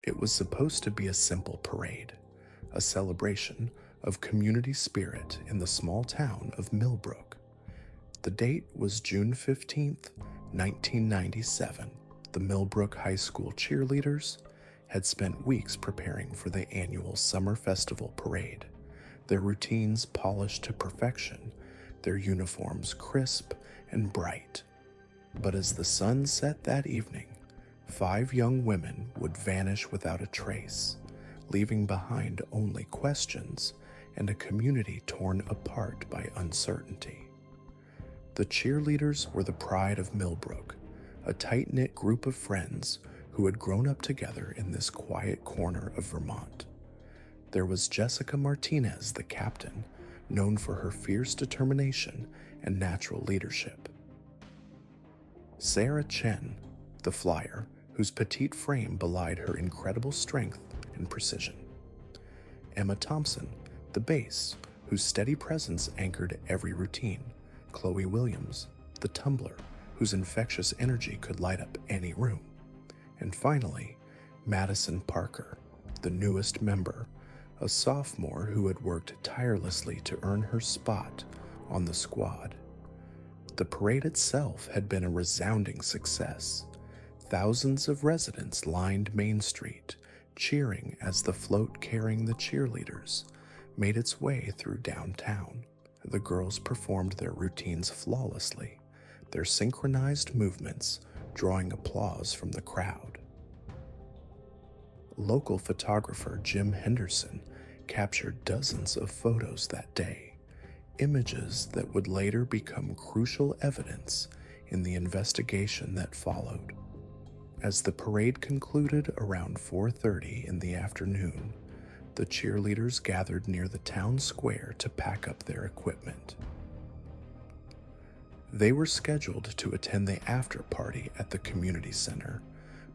It was supposed to be a simple parade, a celebration of community spirit in the small town of Millbrook. The date was June 15th, 1997. The Millbrook High School cheerleaders had spent weeks preparing for the annual summer festival parade, their routines polished to perfection, their uniforms crisp and bright. But as the sun set that evening, 5 young women would vanish without a trace, leaving behind only questions and a community torn apart by uncertainty. The cheerleaders were the pride of Millbrook, a tight-knit group of friends who had grown up together in this quiet corner of Vermont. There was Jessica Martinez, the captain, known for her fierce determination and natural leadership. Sarah Chen, the flyer, whose petite frame belied her incredible strength and precision. Emma Thompson, the bass, whose steady presence anchored every routine. Chloe Williams, the tumbler, whose infectious energy could light up any room. And finally, Madison Parker, the newest member, a sophomore who had worked tirelessly to earn her spot on the squad. The parade itself had been a resounding success. Thousands of residents lined Main Street, cheering as the float carrying the cheerleaders made its way through downtown. The girls performed their routines flawlessly, their synchronized movements drawing applause from the crowd. Local photographer Jim Henderson captured dozens of photos that day, images that would later become crucial evidence in the investigation that followed. As the parade concluded around 4:30 in the afternoon, the cheerleaders gathered near the town square to pack up their equipment. They were scheduled to attend the after party at the community center,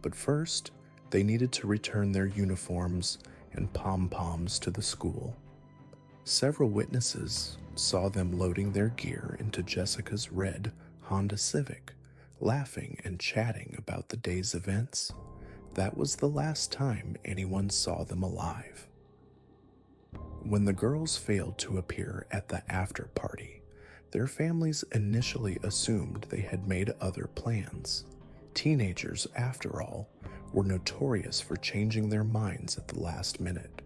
but first, they needed to return their uniforms and pom-poms to the school. Several witnesses saw them loading their gear into Jessica's red Honda Civic, laughing and chatting about the day's events. That was the last time anyone saw them alive. When the girls failed to appear at the after party, their families initially assumed they had made other plans. Teenagers, after all, were notorious for changing their minds at the last minute.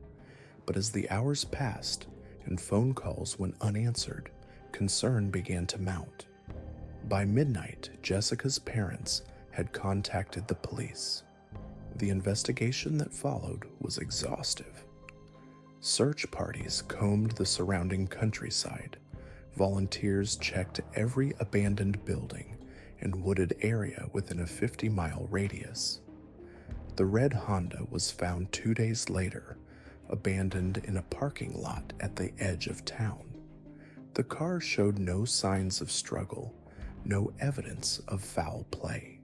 But as the hours passed and phone calls went unanswered, concern began to mount. By midnight, Jessica's parents had contacted the police. The investigation that followed was exhaustive. Search parties combed the surrounding countryside. Volunteers checked every abandoned building and wooded area within a 50-mile radius. The red Honda was found 2 days later, abandoned in a parking lot at the edge of town. The car showed no signs of struggle, no evidence of foul play.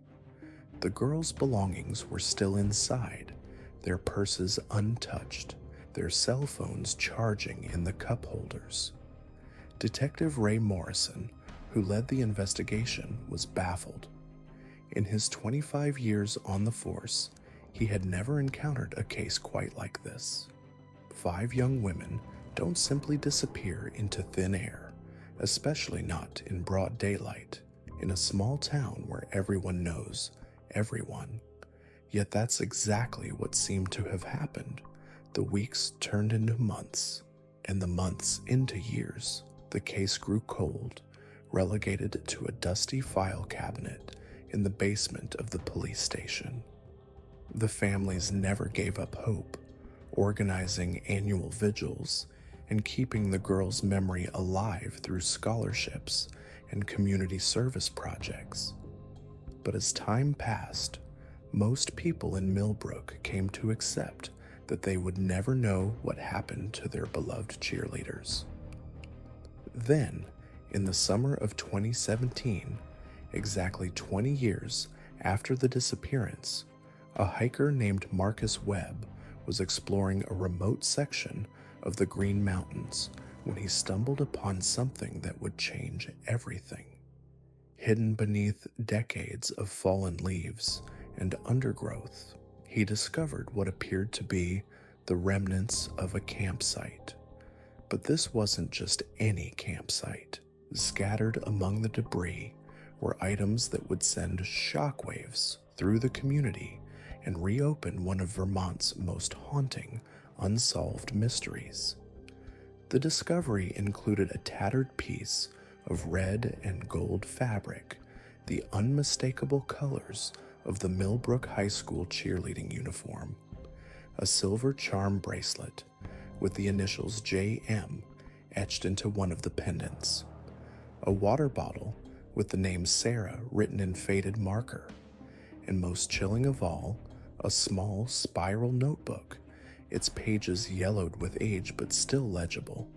The girls' belongings were still inside, their purses untouched, their cell phones charging in the cup holders. Detective Ray Morrison, who led the investigation, was baffled. In his 25 years on the force, he had never encountered a case quite like this. 5 young women don't simply disappear into thin air, especially not in broad daylight, in a small town where everyone knows everyone. Yet that's exactly what seemed to have happened. The weeks turned into months, and the months into years. The case grew cold, relegated to a dusty file cabinet in the basement of the police station. The families never gave up hope, organizing annual vigils and keeping the girls' memory alive through scholarships and community service projects. But as time passed, most people in Millbrook came to accept that they would never know what happened to their beloved cheerleaders. Then, in the summer of 2017, exactly 20 years after the disappearance, a hiker named Marcus Webb was exploring a remote section of the Green Mountains when he stumbled upon something that would change everything. Hidden beneath decades of fallen leaves and undergrowth, he discovered what appeared to be the remnants of a campsite. But this wasn't just any campsite. Scattered among the debris were items that would send shockwaves through the community and reopen one of Vermont's most haunting, unsolved mysteries. The discovery included a tattered piece of red and gold fabric, the unmistakable colors of the Millbrook High School cheerleading uniform, a silver charm bracelet with the initials JM etched into one of the pendants, a water bottle with the name Sarah written in faded marker, and most chilling of all, a small spiral notebook, its pages yellowed with age but still legible,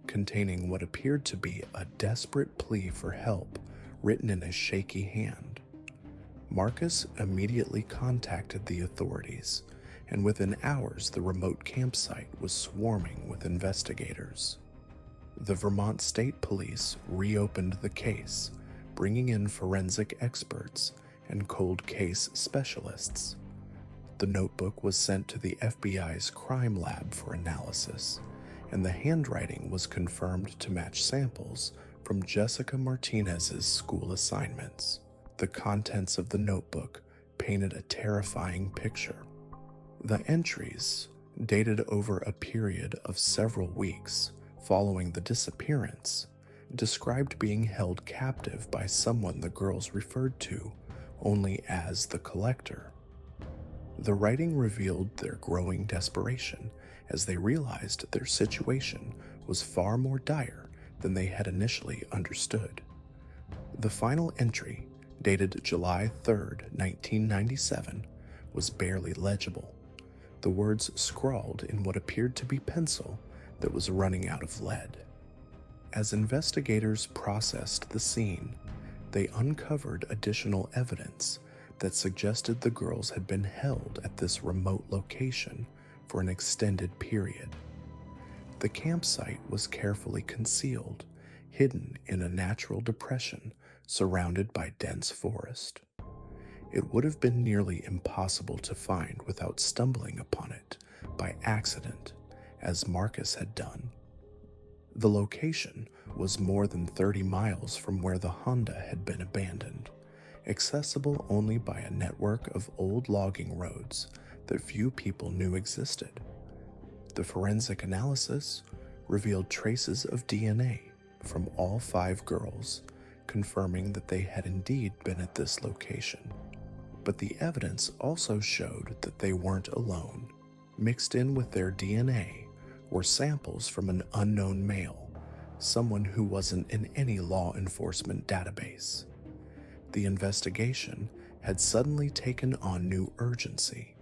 containing what appeared to be a desperate plea for help written in a shaky hand. Marcus immediately contacted the authorities, and within hours the remote campsite was swarming with investigators. The Vermont State Police reopened the case, bringing in forensic experts and cold case specialists. The notebook was sent to the FBI's crime lab for analysis, and the handwriting was confirmed to match samples from Jessica Martinez's school assignments. The contents of the notebook painted a terrifying picture. The entries, dated over a period of several weeks following the disappearance, described being held captive by someone the girls referred to only as the collector. The writing revealed their growing desperation as they realized their situation was far more dire than they had initially understood. The final entry, dated July 3rd, 1997, was barely legible, the words scrawled in what appeared to be pencil that was running out of lead. As investigators processed the scene, they uncovered additional evidence that suggested the girls had been held at this remote location for an extended period. The campsite was carefully concealed, hidden in a natural depression surrounded by dense forest. It would have been nearly impossible to find without stumbling upon it by accident, as Marcus had done. The location was more than 30 miles from where the Honda had been abandoned, accessible only by a network of old logging roads that few people knew existed. The forensic analysis revealed traces of DNA from all 5 girls, confirming that they had indeed been at this location. But the evidence also showed that they weren't alone. Mixed in with their DNA were samples from an unknown male, someone who wasn't in any law enforcement database. The investigation had suddenly taken on new urgency,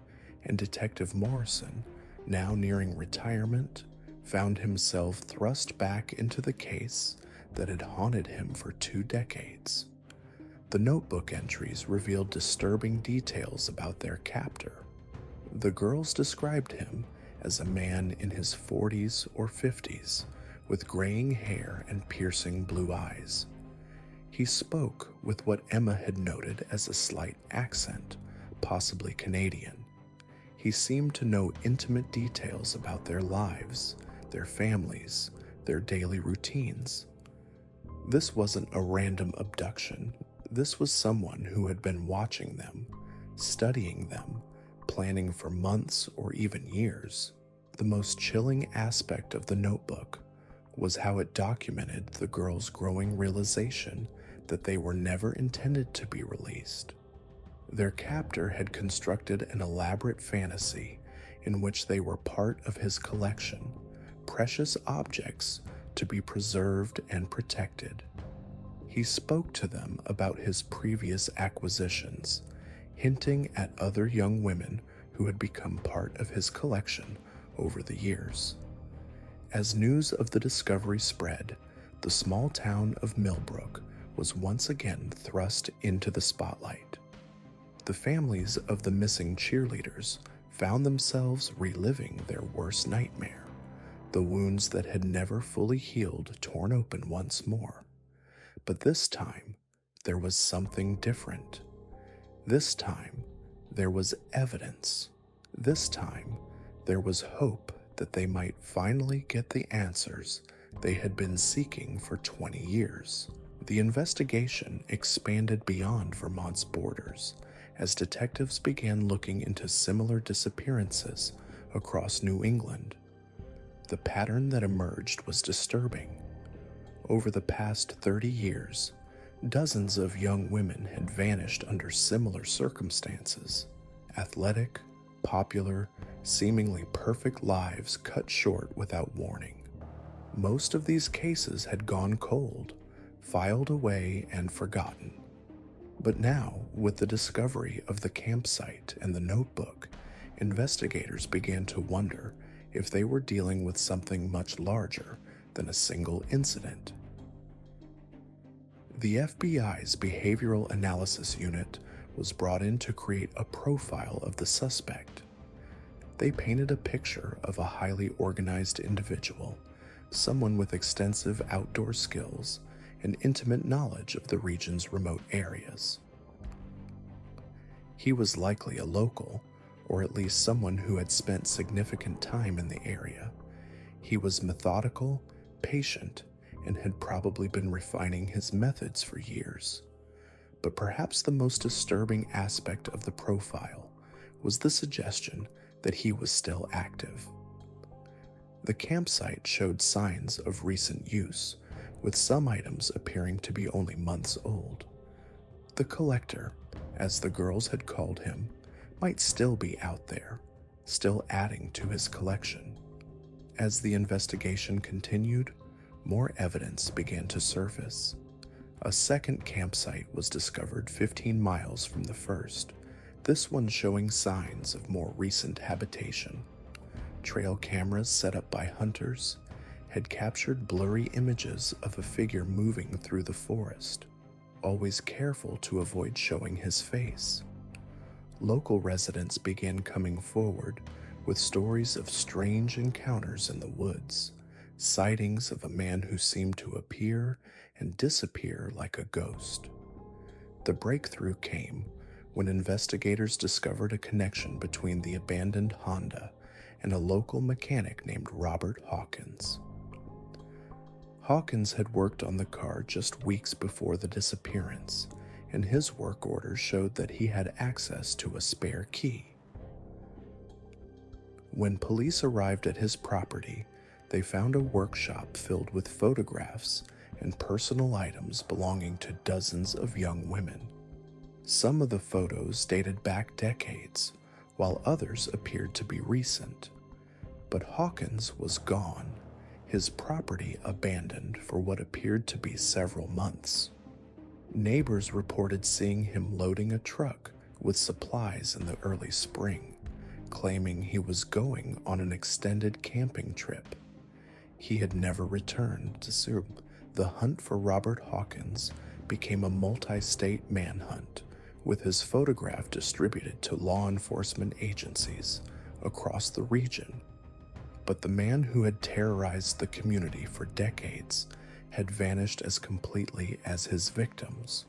and Detective Morrison, now nearing retirement, found himself thrust back into the case that had haunted him for 2 decades. The notebook entries revealed disturbing details about their captor. The girls described him as a man in his 40s or 50s, with graying hair and piercing blue eyes. He spoke with what Emma had noted as a slight accent, possibly Canadian. He seemed to know intimate details about their lives, their families, their daily routines. This wasn't a random abduction. This was someone who had been watching them, studying them, planning for months or even years. The most chilling aspect of the notebook was how it documented the girls' growing realization that they were never intended to be released. Their captor had constructed an elaborate fantasy in which they were part of his collection, precious objects to be preserved and protected. He spoke to them about his previous acquisitions, hinting at other young women who had become part of his collection over the years. As news of the discovery spread, the small town of Millbrook was once again thrust into the spotlight. The families of the missing cheerleaders found themselves reliving their worst nightmare, the wounds that had never fully healed torn open once more. But this time, there was something different. This time, there was evidence. This time, there was hope that they might finally get the answers they had been seeking for 20 years. The investigation expanded beyond Vermont's borders as detectives began looking into similar disappearances across New England. The pattern that emerged was disturbing. Over the past 30 years, dozens of young women had vanished under similar circumstances. Athletic, popular, seemingly perfect lives cut short without warning. Most of these cases had gone cold, filed away, and forgotten. But now, with the discovery of the campsite and the notebook, investigators began to wonder if they were dealing with something much larger than a single incident. The FBI's Behavioral Analysis Unit was brought in to create a profile of the suspect. They painted a picture of a highly organized individual, someone with extensive outdoor skills and intimate knowledge of the region's remote areas. He was likely a local, or at least someone who had spent significant time in the area. He was methodical, patient, and had probably been refining his methods for years. But perhaps the most disturbing aspect of the profile was the suggestion that he was still active. The campsite showed signs of recent use, with some items appearing to be only months old. The collector, as the girls had called him, might still be out there, still adding to his collection. As the investigation continued, more evidence began to surface. A second campsite was discovered 15 miles from the first, this one showing signs of more recent habitation. Trail cameras set up by hunters had captured blurry images of a figure moving through the forest, always careful to avoid showing his face. Local residents began coming forward with stories of strange encounters in the woods, sightings of a man who seemed to appear and disappear like a ghost. The breakthrough came when investigators discovered a connection between the abandoned Honda and a local mechanic named Robert Hawkins. Hawkins had worked on the car just weeks before the disappearance, and his work order showed that he had access to a spare key. When police arrived at his property, they found a workshop filled with photographs and personal items belonging to dozens of young women. Some of the photos dated back decades, while others appeared to be recent. But Hawkins was gone, his property abandoned for what appeared to be several months. Neighbors reported seeing him loading a truck with supplies in the early spring, claiming he was going on an extended camping trip. He had never returned to Sub. The hunt for Robert Hawkins became a multi-state manhunt, with his photograph distributed to law enforcement agencies across the region. But the man who had terrorized the community for decades had vanished as completely as his victims.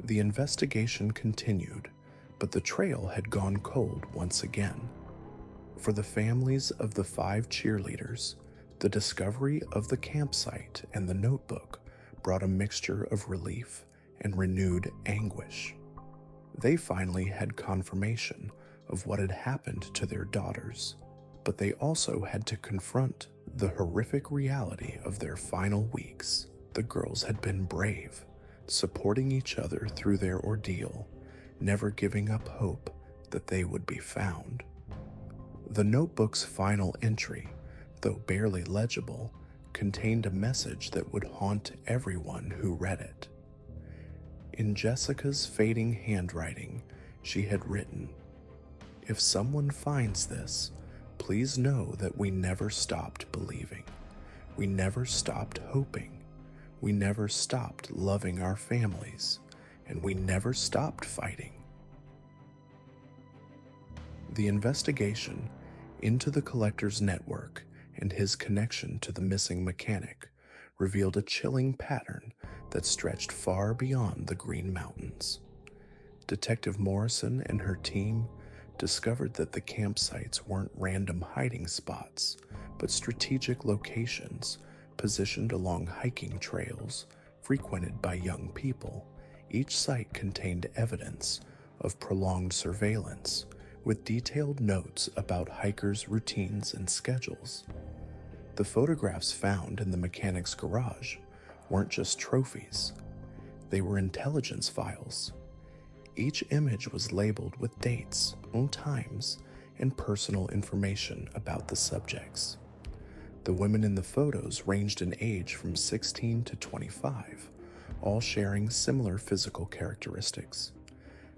The investigation continued, but the trail had gone cold once again. For the families of the 5 cheerleaders, the discovery of the campsite and the notebook brought a mixture of relief and renewed anguish. They finally had confirmation of what had happened to their daughters, but they also had to confront the horrific reality of their final weeks. The girls had been brave, supporting each other through their ordeal, never giving up hope that they would be found. The notebook's final entry, though barely legible, contained a message that would haunt everyone who read it. In Jessica's fading handwriting, she had written, "If someone finds this, please know that we never stopped believing. We never stopped hoping. We never stopped loving our families, and we never stopped fighting." The investigation into the collector's network and his connection to the missing mechanic revealed a chilling pattern that stretched far beyond the Green Mountains. Detective Morrison and her team discovered that the campsites weren't random hiding spots, but strategic locations positioned along hiking trails frequented by young people. Each site contained evidence of prolonged surveillance, with detailed notes about hikers' routines and schedules. The photographs found in the mechanic's garage weren't just trophies, they were intelligence files. Each image was labeled with dates, times, and personal information about the subjects. The women in the photos ranged in age from 16 to 25, all sharing similar physical characteristics: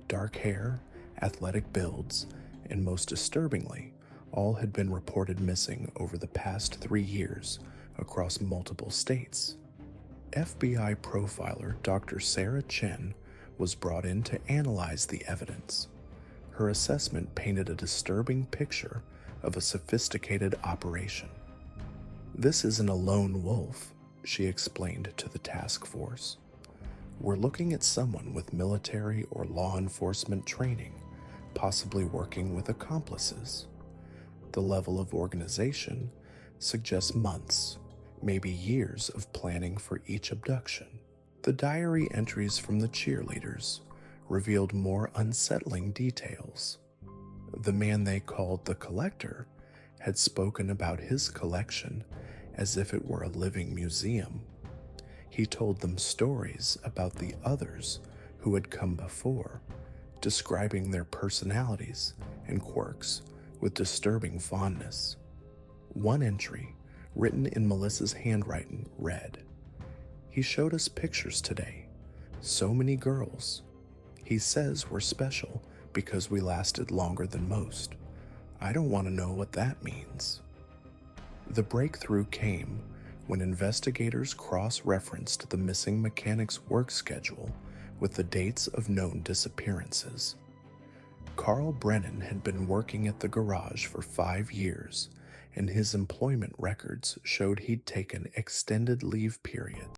dark hair, athletic builds, and most disturbingly, all had been reported missing over the past 3 years across multiple states. FBI profiler Dr. Sarah Chen was brought in to analyze the evidence. Her assessment painted a disturbing picture of a sophisticated operation. "This isn't a lone wolf," she explained to the task force. "We're looking at someone with military or law enforcement training, possibly working with accomplices. The level of organization suggests months, maybe years of planning for each abduction." The diary entries from the cheerleaders revealed more unsettling details. The man they called the collector had spoken about his collection as if it were a living museum. He told them stories about the others who had come before, describing their personalities and quirks with disturbing fondness. One entry, written in Melissa's handwriting, read, "He showed us pictures today. So many girls. He says we're special because we lasted longer than most. I don't want to know what that means." The breakthrough came when investigators cross-referenced the missing mechanic's work schedule with the dates of known disappearances. Carl Brennan had been working at the garage for 5 years, and his employment records showed he'd taken extended leave periods